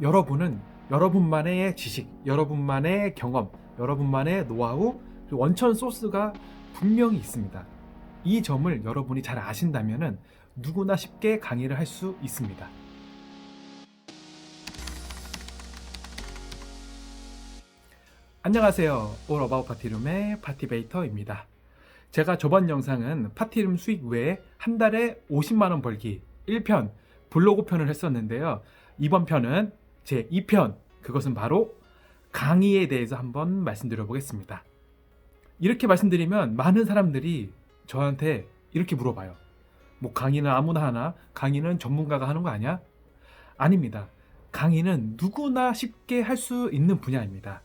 여러분은 여러분만의 지식, 여러분만의 경험, 여러분만의 노하우, 그리고 원천 소스가 분명히 있습니다. 이 점을 여러분이 잘 아신다면 누구나 쉽게 강의를 할 수 있습니다. 안녕하세요. All About 파티룸의 파티베이터입니다. 제가 저번 영상은 파티룸 수익 외에 한 달에 50만 원 벌기 1편 블로그 편을 했었는데요. 이번 편은 제 2편, 그것은 바로 강의에 대해서 한번 말씀드려 보겠습니다. 이렇게 말씀드리면 많은 사람들이 저한테 이렇게 물어봐요. 뭐 강의는 아무나 하나? 강의는 전문가가 하는 거 아니야? 아닙니다. 강의는 누구나 쉽게 할 수 있는 분야입니다.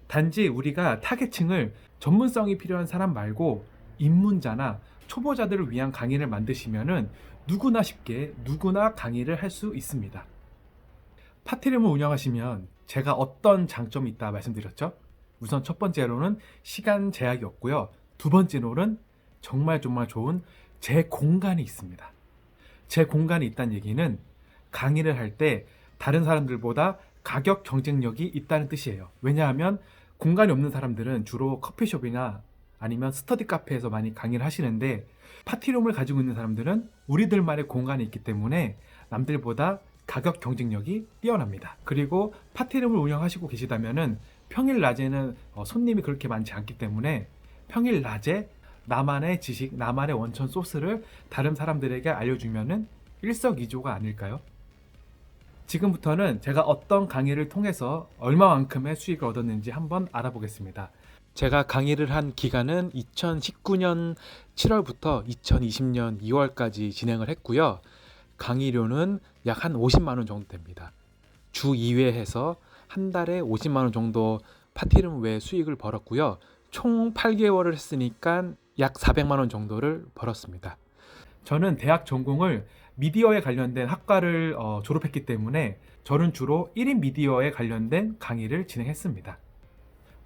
단지 우리가 타겟층을 전문성이 필요한 사람 말고 입문자나 초보자들을 위한 강의를 만드시면은 누구나 쉽게 누구나 강의를 할 수 있습니다. 파티룸을 운영하시면 제가 어떤 장점이 있다 말씀드렸죠? 우선 첫 번째로는 시간 제약이 없고요. 두 번째로는 정말 좋은 제 공간이 있습니다. 제 공간이 있다는 얘기는 강의를 할 때 다른 사람들보다 가격 경쟁력이 있다는 뜻이에요. 왜냐하면 공간이 없는 사람들은 주로 커피숍이나 아니면 스터디 카페에서 많이 강의를 하시는데, 파티룸을 가지고 있는 사람들은 우리들만의 공간이 있기 때문에 남들보다 가격 경쟁력이 뛰어납니다. 그리고 파티룸을 운영하시고 계시다면은 평일 낮에는 손님이 그렇게 많지 않기 때문에 평일 낮에 나만의 지식, 나만의 원천 소스를 다른 사람들에게 알려주면은 일석이조가 아닐까요? 지금부터는 제가 어떤 강의를 통해서 얼마만큼의 수익을 얻었는지 한번 알아보겠습니다. 제가 강의를 한 기간은 2019년 7월부터 2020년 2월까지 진행을 했고요. 강의료는 약 한 50만 원 정도 됩니다. 주 2회 해서 한 달에 50만 원 정도 파티룸 외 수익을 벌었고요. 총 8개월을 했으니까 약 400만 원 정도를 벌었습니다. 저는 대학 전공을 미디어에 관련된 학과를 졸업했기 때문에 저는 주로 1인 미디어에 관련된 강의를 진행했습니다.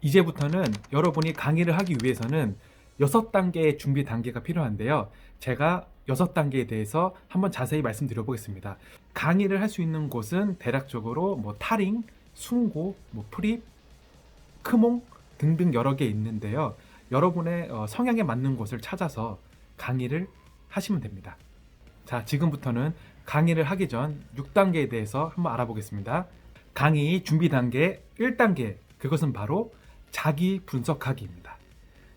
이제부터는 여러분이 강의를 하기 위해서는 6단계의 준비 단계가 필요한데요. 제가 6단계에 대해서 한번 자세히 말씀드려 보겠습니다. 강의를 할 수 있는 곳은 대략적으로 뭐 타링, 숭고, 뭐 프립, 크몽 등등 여러 개 있는데요. 여러분의 성향에 맞는 곳을 찾아서 강의를 하시면 됩니다. 자, 지금부터는 강의를 하기 전 6단계에 대해서 한번 알아보겠습니다. 강의 준비 단계 1단계, 그것은 바로 자기 분석하기입니다.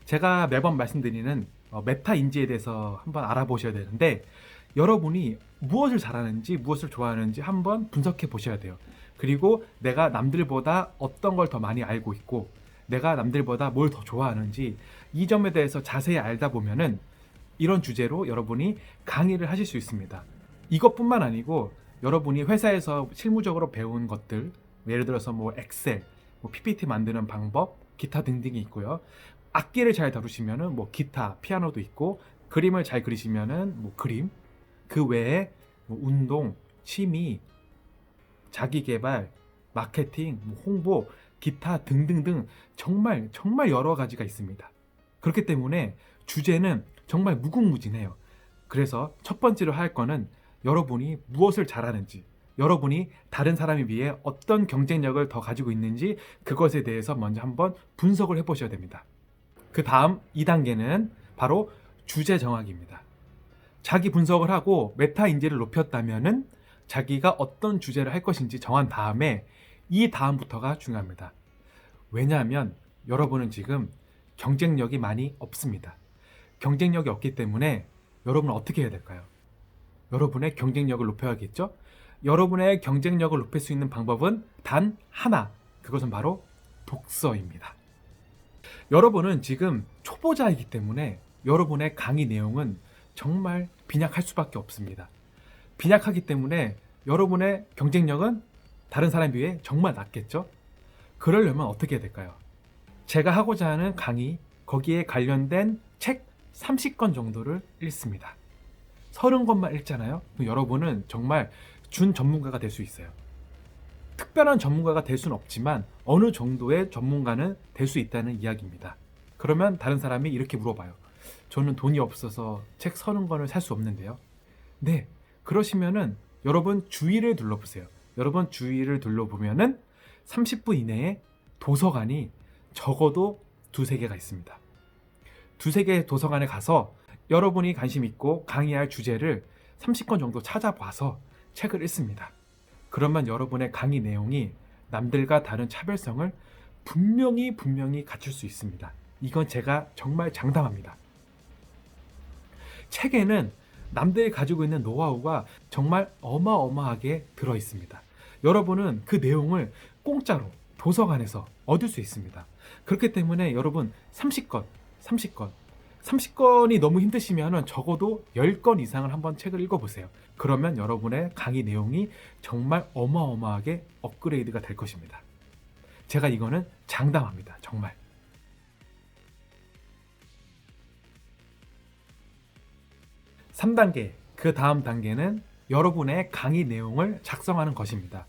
제가 매번 말씀드리는 메타 인지에 대해서 한번 알아보셔야 되는데, 여러분이 무엇을 잘하는지 무엇을 좋아하는지 한번 분석해 보셔야 돼요. 그리고 내가 남들보다 어떤 걸 더 많이 알고 있고 내가 남들보다 뭘 더 좋아하는지 이 점에 대해서 자세히 알다 보면은 이런 주제로 여러분이 강의를 하실 수 있습니다. 이것뿐만 아니고 여러분이 회사에서 실무적으로 배운 것들, 예를 들어서 뭐 엑셀, 뭐 PPT 만드는 방법, 기타 등등이 있고요. 악기를 잘 다루시면은 뭐 기타, 피아노도 있고, 그림을 잘 그리시면은 뭐 그림, 그 외에 뭐 운동, 취미, 자기개발, 마케팅, 뭐 홍보, 기타 등등등 정말 여러 가지가 있습니다. 그렇기 때문에 주제는 정말 무궁무진해요. 그래서 첫 번째로 할 거는 여러분이 무엇을 잘하는지, 여러분이 다른 사람에 비해 어떤 경쟁력을 더 가지고 있는지 그것에 대해서 먼저 한번 분석을 해보셔야 됩니다. 그 다음 2단계는 바로 주제 정하기입니다. 자기 분석을 하고 메타 인지를 높였다면은 자기가 어떤 주제를 할 것인지 정한 다음에 이 다음부터가 중요합니다. 왜냐하면 여러분은 지금 경쟁력이 많이 없습니다. 경쟁력이 없기 때문에 여러분은 어떻게 해야 될까요? 여러분의 경쟁력을 높여야겠죠? 여러분의 경쟁력을 높일 수 있는 방법은 단 하나, 그것은 바로 독서입니다. 여러분은 지금 초보자이기 때문에 여러분의 강의 내용은 정말 빈약할 수밖에 없습니다. 빈약하기 때문에 여러분의 경쟁력은 다른 사람에 비해 정말 낮겠죠? 그러려면 어떻게 해야 될까요? 제가 하고자 하는 강의, 거기에 관련된 책 30권 정도를 읽습니다. 30권만 읽잖아요? 그럼 여러분은 정말 준 전문가가 될 수 있어요. 특별한 전문가가 될 수는 없지만 어느 정도의 전문가는 될 수 있다는 이야기입니다. 그러면 다른 사람이 이렇게 물어봐요. 저는 돈이 없어서 책 30권을 살 수 없는데요. 네, 그러시면은 여러분 주위를 둘러보세요. 여러분 주위를 둘러보면은 30분 이내에 도서관이 적어도 두세 개가 있습니다. 두세 개의 도서관에 가서 여러분이 관심 있고 강의할 주제를 30권 정도 찾아봐서 책을 읽습니다. 그러면 여러분의 강의 내용이 남들과 다른 차별성을 분명히 갖출 수 있습니다. 이건 제가 정말 장담합니다. 책에는 남들이 가지고 있는 노하우가 정말 어마어마하게 들어 있습니다. 여러분은 그 내용을 공짜로 도서관에서 얻을 수 있습니다. 그렇기 때문에 여러분 30건이 너무 힘드시면 적어도 10건 이상을 한번 책을 읽어보세요. 그러면 여러분의 강의 내용이 정말 어마어마하게 업그레이드가 될 것입니다. 제가 이거는 장담합니다. 정말. 3단계, 그 다음 단계는 여러분의 강의 내용을 작성하는 것입니다.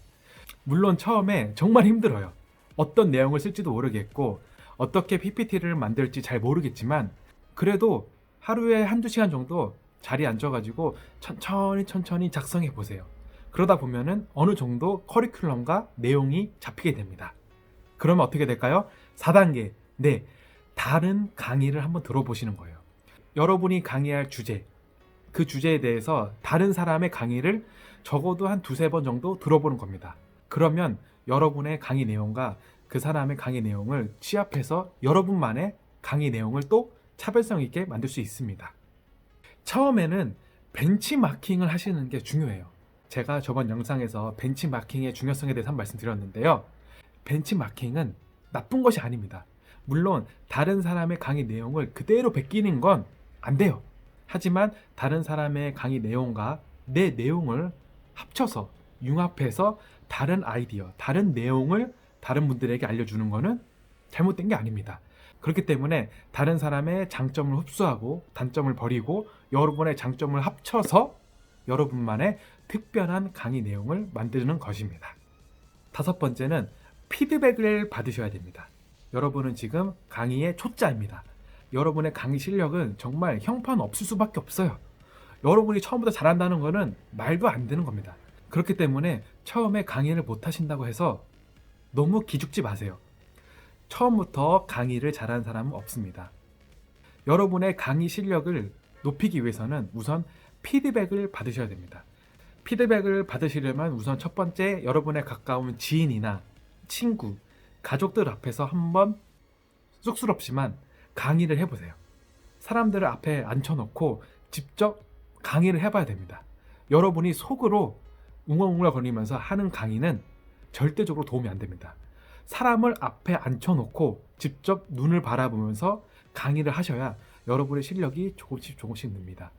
물론 처음에 정말 힘들어요. 어떤 내용을 쓸지도 모르겠고 어떻게 PPT를 만들지 잘 모르겠지만 그래도 하루에 한두 시간 정도 자리에 앉아가지고 천천히 작성해 보세요. 그러다 보면은 어느 정도 커리큘럼과 내용이 잡히게 됩니다. 그러면 어떻게 될까요? 4단계, 네, 다른 강의를 한번 들어보시는 거예요. 여러분이 강의할 주제, 그 주제에 대해서 다른 사람의 강의를 적어도 한 두세 번 정도 들어보는 겁니다. 그러면 여러분의 강의 내용과 그 사람의 강의 내용을 취합해서 여러분만의 강의 내용을 또 차별성 있게 만들 수 있습니다. 처음에는 벤치마킹을 하시는 게 중요해요. 제가 저번 영상에서 벤치마킹의 중요성에 대해서 한 말씀 드렸는데요. 벤치마킹은 나쁜 것이 아닙니다. 물론 다른 사람의 강의 내용을 그대로 베끼는 건 안 돼요. 하지만 다른 사람의 강의 내용과 내 내용을 합쳐서 융합해서 다른 아이디어, 다른 내용을 다른 분들에게 알려주는 거는 잘못된 게 아닙니다. 그렇기 때문에 다른 사람의 장점을 흡수하고 단점을 버리고 여러분의 장점을 합쳐서 여러분만의 특별한 강의 내용을 만드는 것입니다. 5번째는 피드백을 받으셔야 됩니다. 여러분은 지금 강의의 초짜입니다. 여러분의 강의 실력은 정말 형편없을 수밖에 없어요. 여러분이 처음부터 잘한다는 거는 말도 안 되는 겁니다. 그렇기 때문에 처음에 강의를 못 하신다고 해서 너무 기죽지 마세요. 처음부터 강의를 잘하는 사람은 없습니다. 여러분의 강의 실력을 높이기 위해서는 우선 피드백을 받으셔야 됩니다. 피드백을 받으시려면 우선 첫 번째, 여러분의 가까운 지인이나 친구, 가족들 앞에서 한번 쑥스럽지만 강의를 해보세요. 사람들을 앞에 앉혀놓고 직접 강의를 해봐야 됩니다. 여러분이 속으로 웅얼웅얼거리면서 하는 강의는 절대적으로 도움이 안 됩니다. 사람을 앞에 앉혀놓고 직접 눈을 바라보면서 강의를 하셔야 여러분의 실력이 조금씩 늡니다.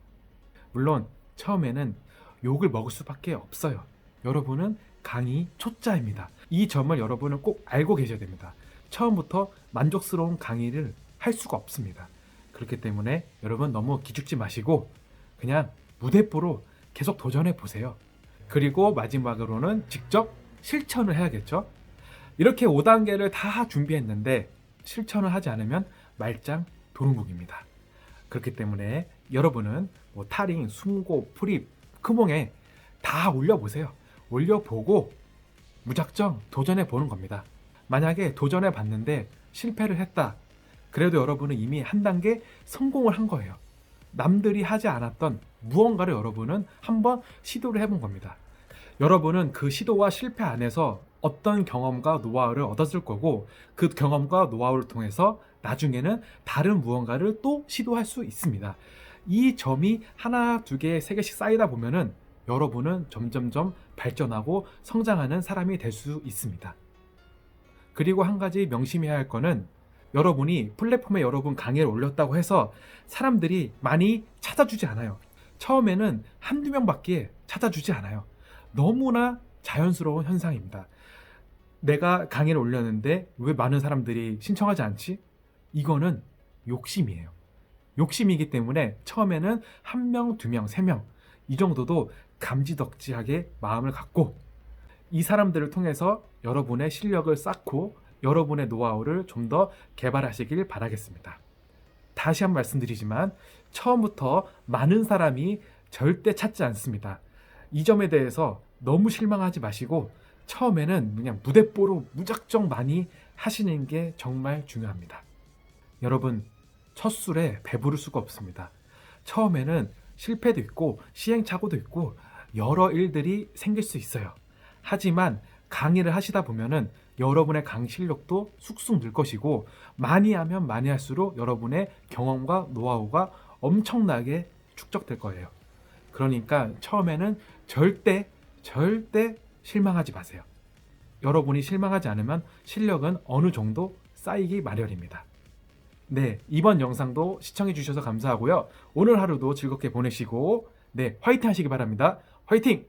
물론 처음에는 욕을 먹을 수밖에 없어요. 여러분은 강의 초짜입니다. 이 점을 여러분은 꼭 알고 계셔야 됩니다. 처음부터 만족스러운 강의를 할 수가 없습니다. 그렇기 때문에 여러분 너무 기죽지 마시고 그냥 무대뽀로 계속 도전해 보세요. 그리고 마지막으로는 직접 실천을 해야겠죠. 이렇게 5단계를 다 준비했는데 실천을 하지 않으면 말짱 도루묵입니다. 그렇기 때문에 여러분은 타링, 숨고, 프립, 크몽에 다 올려보세요. 올려보고 무작정 도전해 보는 겁니다. 만약에 도전해 봤는데 실패를 했다. 그래도 여러분은 이미 한 단계 성공을 한 거예요. 남들이 하지 않았던 무언가를 여러분은 한번 시도를 해본 겁니다. 여러분은 그 시도와 실패 안에서 어떤 경험과 노하우를 얻었을 거고 그 경험과 노하우를 통해서 나중에는 다른 무언가를 또 시도할 수 있습니다. 이 점이 하나, 두 개, 세 개씩 쌓이다 보면은 여러분은 점점점 발전하고 성장하는 사람이 될 수 있습니다. 그리고 한 가지 명심해야 할 거는 여러분이 플랫폼에 여러분 강의를 올렸다고 해서 사람들이 많이 찾아주지 않아요. 처음에는 한두 명밖에 찾아주지 않아요. 너무나 자연스러운 현상입니다. 내가 강의를 올렸는데 왜 많은 사람들이 신청하지 않지? 이거는 욕심이에요. 욕심이기 때문에 처음에는 1명, 2명, 3명 이 정도도 감지덕지하게 마음을 갖고 이 사람들을 통해서 여러분의 실력을 쌓고 여러분의 노하우를 좀 더 개발하시길 바라겠습니다. 다시 한 번 말씀드리지만 처음부터 많은 사람이 절대 찾지 않습니다. 이 점에 대해서 너무 실망하지 마시고 처음에는 그냥 무대뽀로 무작정 많이 하시는 게 정말 중요합니다. 여러분, 첫 술에 배부를 수가 없습니다. 처음에는 실패도 있고 시행착오도 있고 여러 일들이 생길 수 있어요. 하지만 강의를 하시다 보면은 여러분의 강의 실력도 쑥쑥 늘 것이고 많이 하면 많이 할수록 여러분의 경험과 노하우가 엄청나게 축적될 거예요. 그러니까 처음에는 절대 실망하지 마세요. 여러분이 실망하지 않으면 실력은 어느 정도 쌓이기 마련입니다. 네, 이번 영상도 시청해 주셔서 감사하고요. 오늘 하루도 즐겁게 보내시고 네, 화이팅 하시기 바랍니다. 화이팅!